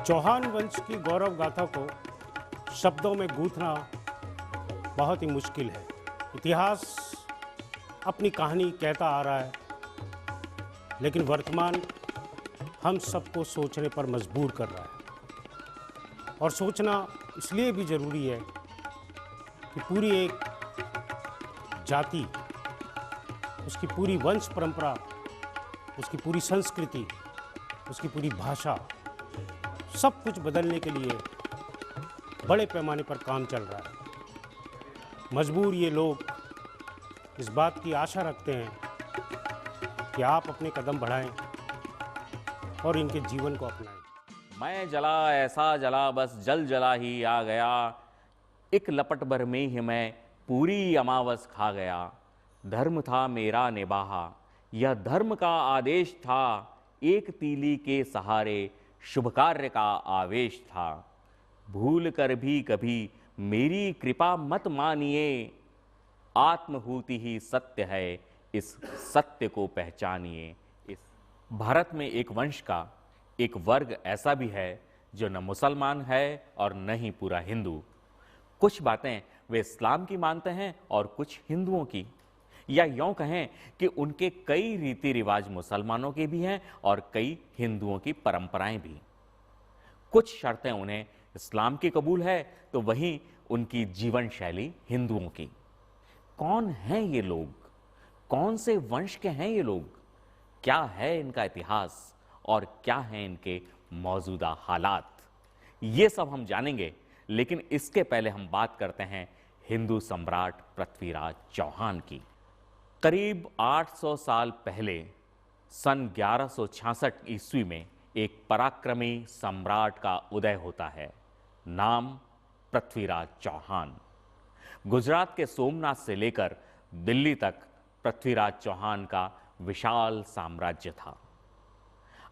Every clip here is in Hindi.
चौहान वंश की गौरव गाथा को शब्दों में गूंथना बहुत ही मुश्किल है। इतिहास अपनी कहानी कहता आ रहा है, लेकिन वर्तमान हम सबको सोचने पर मजबूर कर रहा है। और सोचना इसलिए भी ज़रूरी है कि पूरी एक जाति, उसकी पूरी वंश परंपरा, उसकी पूरी संस्कृति, उसकी पूरी भाषा, सब कुछ बदलने के लिए बड़े पैमाने पर काम चल रहा है। मजबूर ये लोग इस बात की आशा रखते हैं कि आप अपने कदम बढ़ाएं और इनके जीवन को अपनाएं। मैं जला ऐसा जला बस जल जला ही आ गया, एक लपट भर में ही मैं पूरी अमावस खा गया। धर्म था मेरा निभाहा, यह धर्म का आदेश था, एक तीली के सहारे शुभ कार्य का आवेश था। भूल कर भी कभी मेरी कृपा मत मानिए, आत्महूति ही सत्य है, इस सत्य को पहचानिए। इस भारत में एक वंश का एक वर्ग ऐसा भी है जो न मुसलमान है और न ही पूरा हिंदू। कुछ बातें वे इस्लाम की मानते हैं और कुछ हिंदुओं की, या यूं कहें कि उनके कई रीति रिवाज मुसलमानों के भी हैं और कई हिंदुओं की परंपराएं भी। कुछ शर्तें उन्हें इस्लाम की कबूल है तो वहीं उनकी जीवन शैली हिंदुओं की। कौन हैं ये लोग? कौन से वंश के हैं ये लोग? क्या है इनका इतिहास और क्या है इनके मौजूदा हालात? ये सब हम जानेंगे, लेकिन इसके पहले हम बात करते हैं हिंदू सम्राट पृथ्वीराज चौहान की। करीब 800 साल पहले सन 1166 ईस्वी में एक पराक्रमी सम्राट का उदय होता है। नाम पृथ्वीराज चौहान। गुजरात के सोमनाथ से लेकर दिल्ली तक पृथ्वीराज चौहान का विशाल साम्राज्य था।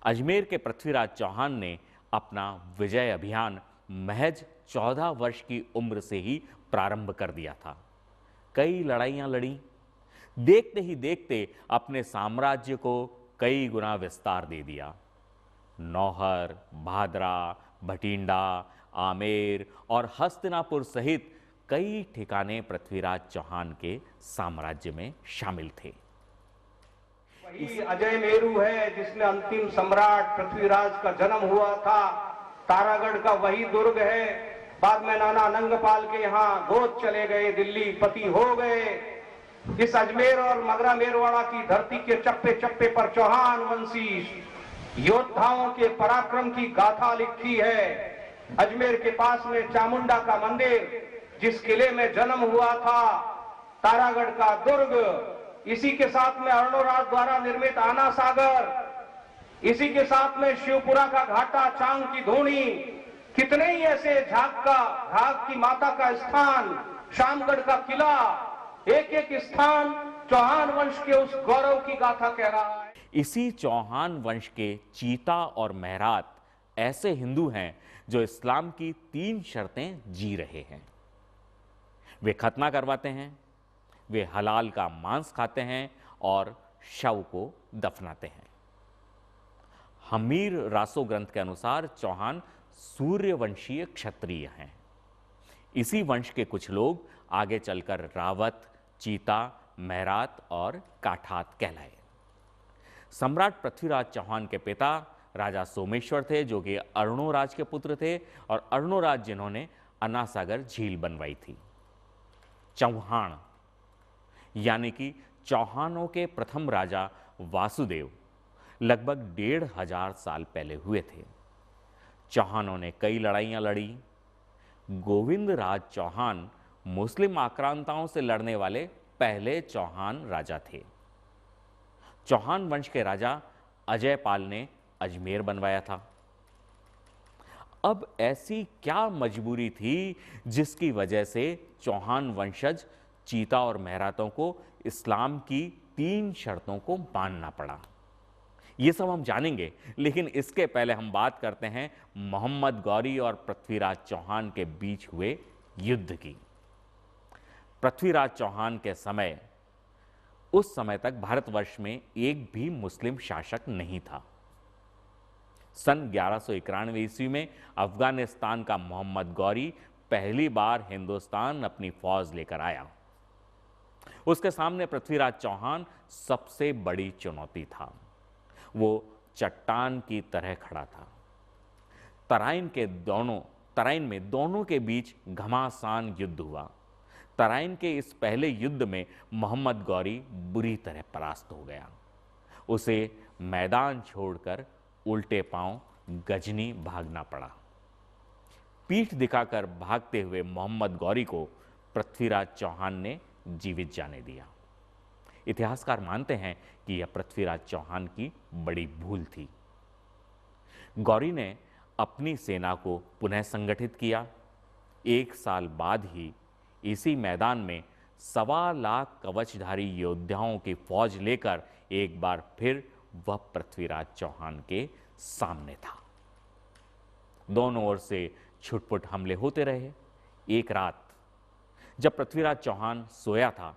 अजमेर के पृथ्वीराज चौहान ने अपना विजय अभियान महज 14 वर्ष की उम्र से ही प्रारंभ कर दिया था। कई लड़ाइयां लड़ी, देखते ही देखते अपने साम्राज्य को कई गुना विस्तार दे दिया। नौहर, भादरा, भटिंडा, आमेर और हस्तिनापुर सहित कई ठिकाने पृथ्वीराज चौहान के साम्राज्य में शामिल थे। वही अजय मेरू है जिसमें अंतिम सम्राट पृथ्वीराज का जन्म हुआ था। तारागढ़ का वही दुर्ग है। बाद में नाना नंगपाल के यहाँ गोद चले गए, दिल्ली पति हो गए। इस अजमेर और मगरा मेरवाड़ा की धरती के चप्पे चप्पे पर चौहान वंशी योद्धाओं के पराक्रम की गाथा लिखी है। अजमेर के पास में चामुंडा का मंदिर, जिस किले में जन्म हुआ था, तारागढ़ का दुर्ग, इसी के साथ में अर्णोराज द्वारा निर्मित आना सागर, इसी के साथ में शिवपुरा का घाटा, चांग की धूनी, कितने ही ऐसे झाग की माता का स्थान, शामगढ़ का किला, एक एक स्थान चौहान वंश के उस गौरव की गाथा कह रहा है। इसी चौहान वंश के चीता और मेहरात ऐसे हिंदू हैं जो इस्लाम की 3 शर्तें जी रहे हैं। वे खतना करवाते हैं, वे हलाल का मांस खाते हैं और शव को दफनाते हैं। हमीर रासो ग्रंथ के अनुसार चौहान सूर्यवंशीय क्षत्रिय हैं। इसी वंश के कुछ लोग आगे चलकर रावत, चीता, मेहरात और काठात कहलाए। सम्राट पृथ्वीराज चौहान के पिता राजा सोमेश्वर थे, जो कि अर्णोराज के पुत्र थे, और अर्णोराज जिन्होंने अन्नासागर झील बनवाई थी। चौहान यानी कि चौहानों के प्रथम राजा वासुदेव लगभग 1500 साल पहले हुए थे। चौहानों ने कई लड़ाइयां लड़ी। गोविंद राज चौहान मुस्लिम आक्रांताओं से लड़ने वाले पहले चौहान राजा थे। चौहान वंश के राजा अजयपाल ने अजमेर बनवाया था। अब ऐसी क्या मजबूरी थी जिसकी वजह से चौहान वंशज चीता और मेहरातों को इस्लाम की 3 शर्तों को मानना पड़ा? ये सब हम जानेंगे, लेकिन इसके पहले हम बात करते हैं मोहम्मद गौरी और पृथ्वीराज चौहान के बीच हुए युद्ध की। पृथ्वीराज चौहान के समय, उस समय तक भारतवर्ष में एक भी मुस्लिम शासक नहीं था। सन 1191 ईस्वी में अफगानिस्तान का मोहम्मद गौरी पहली बार हिंदुस्तान अपनी फौज लेकर आया। उसके सामने पृथ्वीराज चौहान सबसे बड़ी चुनौती था। वो चट्टान की तरह खड़ा था। तराइन में दोनों के बीच घमासान युद्ध हुआ। तराइन के इस पहले युद्ध में मोहम्मद गौरी बुरी तरह परास्त हो गया। उसे मैदान छोड़कर उल्टे पांव गजनी भागना पड़ा। पीठ दिखाकर भागते हुए मोहम्मद गौरी को पृथ्वीराज चौहान ने जीवित जाने दिया। इतिहासकार मानते हैं कि यह पृथ्वीराज चौहान की बड़ी भूल थी। गौरी ने अपनी सेना को पुनः संगठित किया। 1 साल बाद ही इसी मैदान में 1.25 लाख कवचधारी योद्धाओं की फौज लेकर एक बार फिर वह पृथ्वीराज चौहान के सामने था। दोनों ओर से छुटपुट हमले होते रहे। एक रात जब पृथ्वीराज चौहान सोया था,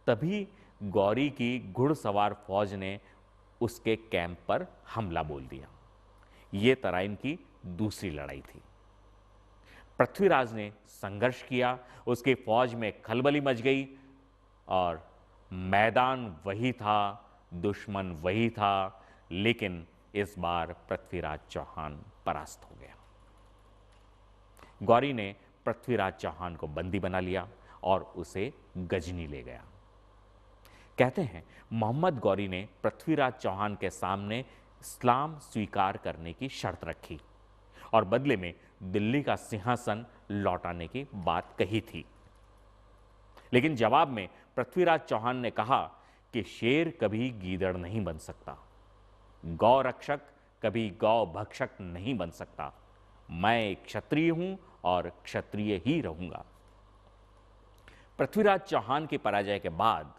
तभी गौरी की घुड़सवार फौज ने उसके कैंप पर हमला बोल दिया। यह तराइन की दूसरी लड़ाई थी। पृथ्वीराज ने संघर्ष किया, उसकी फौज में खलबली मच गई और मैदान वही था, दुश्मन वही था, लेकिन इस बार पृथ्वीराज चौहान परास्त हो गया। गौरी ने पृथ्वीराज चौहान को बंदी बना लिया और उसे गजनी ले गया। कहते हैं मोहम्मद गौरी ने पृथ्वीराज चौहान के सामने इस्लाम स्वीकार करने की शर्त रखी और बदले में दिल्ली का सिंहासन लौटाने की बात कही थी। लेकिन जवाब में पृथ्वीराज चौहान ने कहा कि शेर कभी गीदड़ नहीं बन सकता, गौ रक्षक कभी गौ भक्षक नहीं बन सकता। मैं एक क्षत्रिय हूं और क्षत्रिय ही रहूंगा। पृथ्वीराज चौहान की पराजय के बाद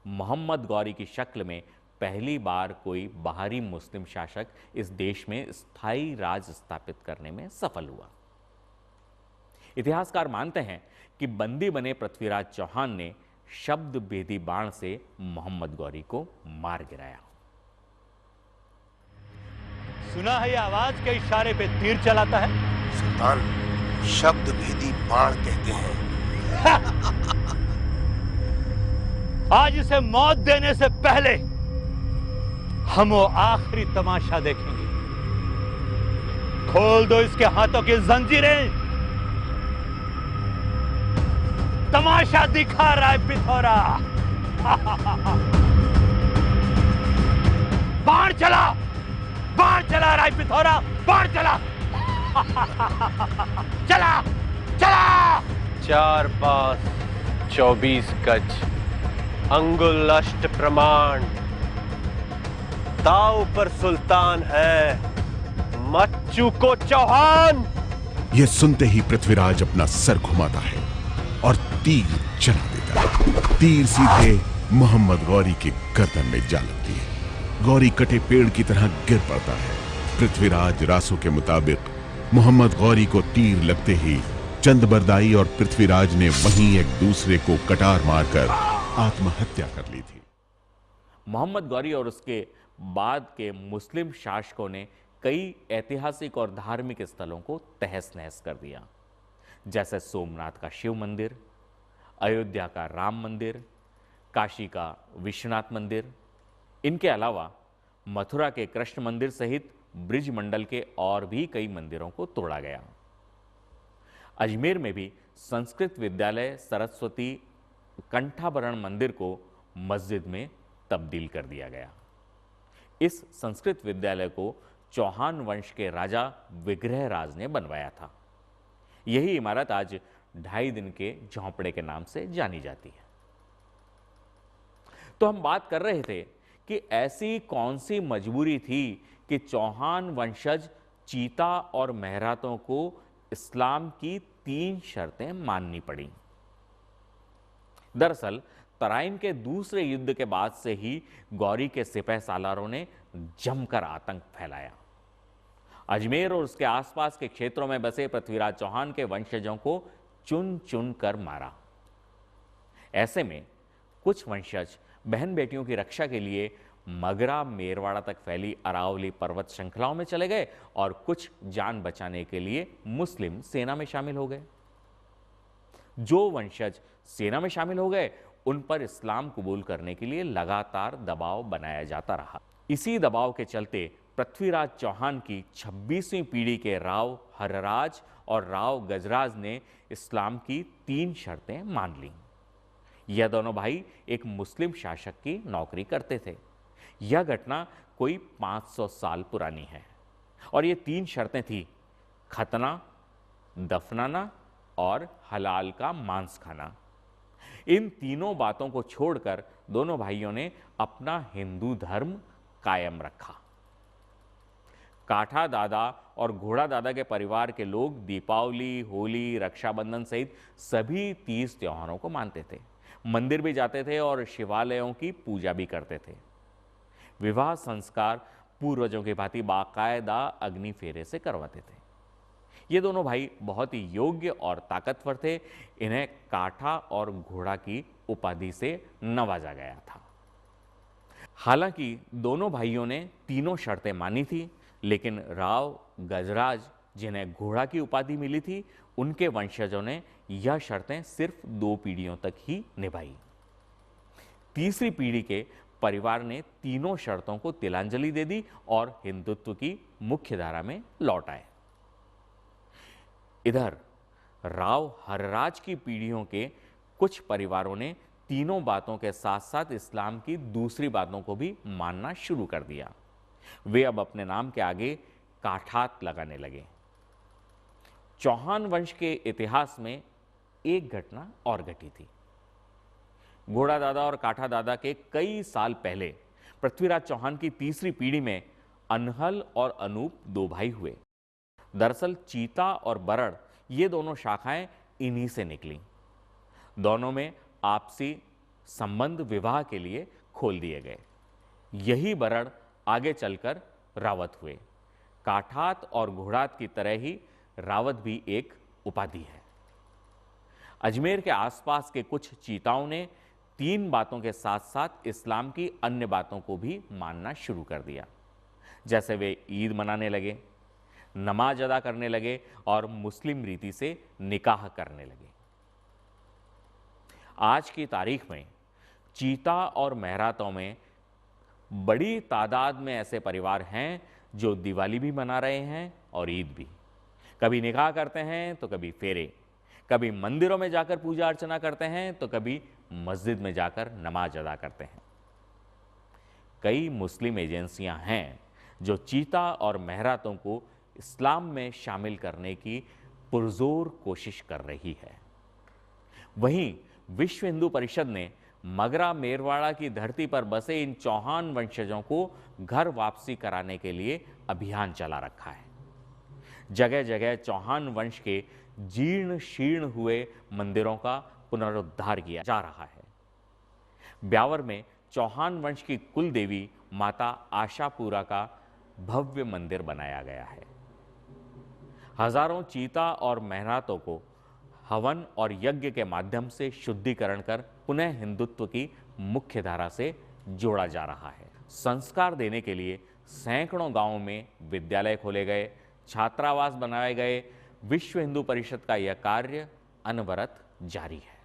मोहम्मद गौरी की शक्ल में पहली बार कोई बाहरी मुस्लिम शासक इस देश में स्थायी राज स्थापित करने में सफल हुआ। इतिहासकार मानते हैं कि बंदी बने पृथ्वीराज चौहान ने शब्द भेदी बाण से मोहम्मद गौरी को मार गिराया। सुना है ये आवाज के इशारे पे तीर चलाता है? सुल्तान, शब्द भेदी बाण कहते हैं। आज इसे मौत देने से पहले हम वो आखिरी तमाशा देखेंगे। खोल दो इसके हाथों की जंजीरें। तमाशा दिखा रहा है पिथौरा। बाण चला, बाण चला रहा है पिथौरा, बाण चला। चला चला। 4 पास 24 गज, अंगुल अष्ट प्रमाण, दाव पर सुल्तान है, मत चूको चौहान। यह सुनते ही पृथ्वीराज अपना सर घुमाता है और तीर चला देता है। तीर सीधे मोहम्मद गौरी के गर्दन में जा लगती है। गौरी कटे पेड़ की तरह गिर पड़ता है। पृथ्वीराज रासों के मुताबिक मोहम्मद गौरी को तीर लगते ही चंदबरदाई और पृथ्वीराज ने वहीं एक दूसरे को कटार मारकर आत्महत्या कर ली थी। मोहम्मद गौरी और उसके बाद के मुस्लिम शासकों ने कई ऐतिहासिक और धार्मिक स्थलों को तहस नहस कर दिया, जैसे सोमनाथ का शिव मंदिर, अयोध्या का राम मंदिर, काशी का विश्वनाथ मंदिर। इनके अलावा मथुरा के कृष्ण मंदिर सहित ब्रिज मंडल के और भी कई मंदिरों को तोड़ा गया। अजमेर में भी संस्कृत विद्यालय सरस्वती कंठाभरण मंदिर को मस्जिद में तब्दील कर दिया गया। इस संस्कृत विद्यालय को चौहान वंश के राजा विग्रहराज ने बनवाया था। यही इमारत आज 2.5 दिन के झोंपड़े के नाम से जानी जाती है। तो हम बात कर रहे थे कि ऐसी कौन सी मजबूरी थी कि चौहान वंशज चीता और महरातों को इस्लाम की 3 शर्तें माननी पड़ी। दरअसल तराइन के दूसरे युद्ध के बाद से ही गौरी के सिपह सालारों ने जमकर आतंक फैलाया। अजमेर और उसके आसपास के क्षेत्रों में बसे पृथ्वीराज चौहान के वंशजों को चुन चुन कर मारा। ऐसे में कुछ वंशज बहन बेटियों की रक्षा के लिए मगरा मेरवाड़ा तक फैली अरावली पर्वत श्रृंखलाओं में चले गए और कुछ जान बचाने के लिए मुस्लिम सेना में शामिल हो गए। जो वंशज सेना में शामिल हो गए उन पर इस्लाम कबूल करने के लिए लगातार दबाव बनाया जाता रहा। इसी दबाव के चलते पृथ्वीराज चौहान की 26वीं पीढ़ी के राव हरराज और राव गजराज ने इस्लाम की 3 शर्तें मान लीं। यह दोनों भाई एक मुस्लिम शासक की नौकरी करते थे। यह घटना कोई 500 साल पुरानी है और ये 3 शर्तें थी: खतना, दफनाना और हलाल का मांस खाना। इन तीनों बातों को छोड़कर दोनों भाइयों ने अपना हिंदू धर्म कायम रखा। काठा दादा और घोड़ा दादा के परिवार के लोग दीपावली, होली, रक्षाबंधन सहित सभी 30 त्योहारों को मानते थे, मंदिर भी जाते थे और शिवालयों की पूजा भी करते थे। विवाह संस्कार पूर्वजों की भांति बाकायदा अग्नि फेरे से करवाते थे। ये दोनों भाई बहुत ही योग्य और ताकतवर थे। इन्हें काठा और घोड़ा की उपाधि से नवाजा गया था। हालांकि दोनों भाइयों ने तीनों शर्तें मानी थी, लेकिन राव गजराज, जिन्हें घोड़ा की उपाधि मिली थी, उनके वंशजों ने यह शर्तें सिर्फ 2 पीढ़ियों तक ही निभाई। तीसरी पीढ़ी के परिवार ने तीनों शर्तों को तिलांजलि दे दी और हिंदुत्व की मुख्य धारा में लौट आए। इधर राव हरराज की पीढ़ियों के कुछ परिवारों ने तीनों बातों के साथ साथ इस्लाम की दूसरी बातों को भी मानना शुरू कर दिया। वे अब अपने नाम के आगे काठात लगाने लगे। चौहान वंश के इतिहास में एक घटना और घटी थी। घोड़ा दादा और काठा दादा के कई साल पहले पृथ्वीराज चौहान की तीसरी पीढ़ी में अनहल और अनूप 2 भाई हुए। दरअसल चीता और बरड़, ये दोनों शाखाएं इन्हीं से निकली। दोनों में आपसी संबंध विवाह के लिए खोल दिए गए। यही बरड़ आगे चलकर रावत हुए। काठात और घोड़ात की तरह ही रावत भी एक उपाधि है। अजमेर के आसपास के कुछ चीताओं ने 3 बातों के साथ साथ इस्लाम की अन्य बातों को भी मानना शुरू कर दिया। जैसे वे ईद मनाने लगे, नमाज अदा करने लगे और मुस्लिम रीति से निकाह करने लगे। आज की तारीख में चीता और मेहरातों में बड़ी तादाद में ऐसे परिवार हैं जो दिवाली भी मना रहे हैं और ईद भी। कभी निकाह करते हैं तो कभी फेरे, कभी मंदिरों में जाकर पूजा अर्चना करते हैं तो कभी मस्जिद में जाकर नमाज अदा करते हैं। कई मुस्लिम एजेंसियां हैं जो चीता और मेहरातों को इस्लाम में शामिल करने की पुरजोर कोशिश कर रही है। वहीं विश्व हिंदू परिषद ने मगरा मेरवाड़ा की धरती पर बसे इन चौहान वंशजों को घर वापसी कराने के लिए अभियान चला रखा है। जगह जगह चौहान वंश के जीर्ण शीर्ण हुए मंदिरों का पुनरुद्धार किया जा रहा है। ब्यावर में चौहान वंश की कुल देवी माता आशापुरा का भव्य मंदिर बनाया गया है। हजारों चीता और मेहरातों को हवन और यज्ञ के माध्यम से शुद्धिकरण कर पुनः हिंदुत्व की मुख्य धारा से जोड़ा जा रहा है। संस्कार देने के लिए सैकड़ों गांवों में विद्यालय खोले गए, छात्रावास बनाए गए। विश्व हिंदू परिषद का यह कार्य अनवरत जारी है।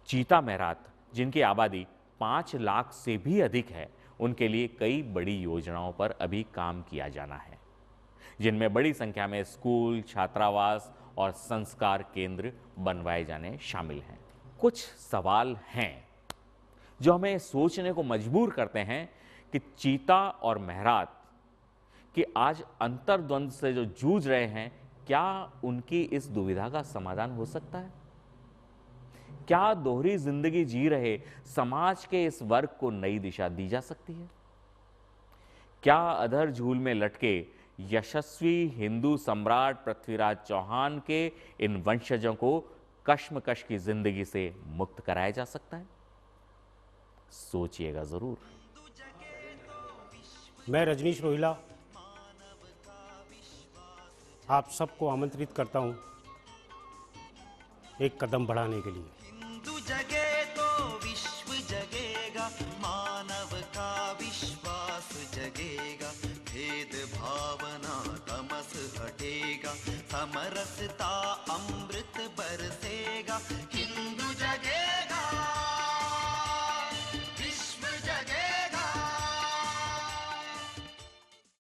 चीता मेहरात, जिनकी आबादी 5 लाख से भी अधिक है, उनके लिए कई बड़ी योजनाओं पर अभी काम किया जाना है, जिनमें बड़ी संख्या में स्कूल, छात्रावास और संस्कार केंद्र बनवाए जाने शामिल हैं। कुछ सवाल हैं जो हमें सोचने को मजबूर करते हैं कि चीता और मेहरात कि आज अंतर्द्वंद से जो जूझ रहे हैं, क्या उनकी इस दुविधा का समाधान हो सकता है? क्या दोहरी जिंदगी जी रहे समाज के इस वर्ग को नई दिशा दी जा सकती है? क्या अधर झूल में लटके यशस्वी हिंदू सम्राट पृथ्वीराज चौहान के इन वंशजों को कश्मकश की जिंदगी से मुक्त कराया जा सकता है? सोचिएगा जरूर। मैं रजनीश रोहिला आप सबको आमंत्रित करता हूं एक कदम बढ़ाने के लिए। हिंदू जगे तो विश्व जगेगा, मानव का समरसता अमृत बरसेगा, हिंदू जगेगा।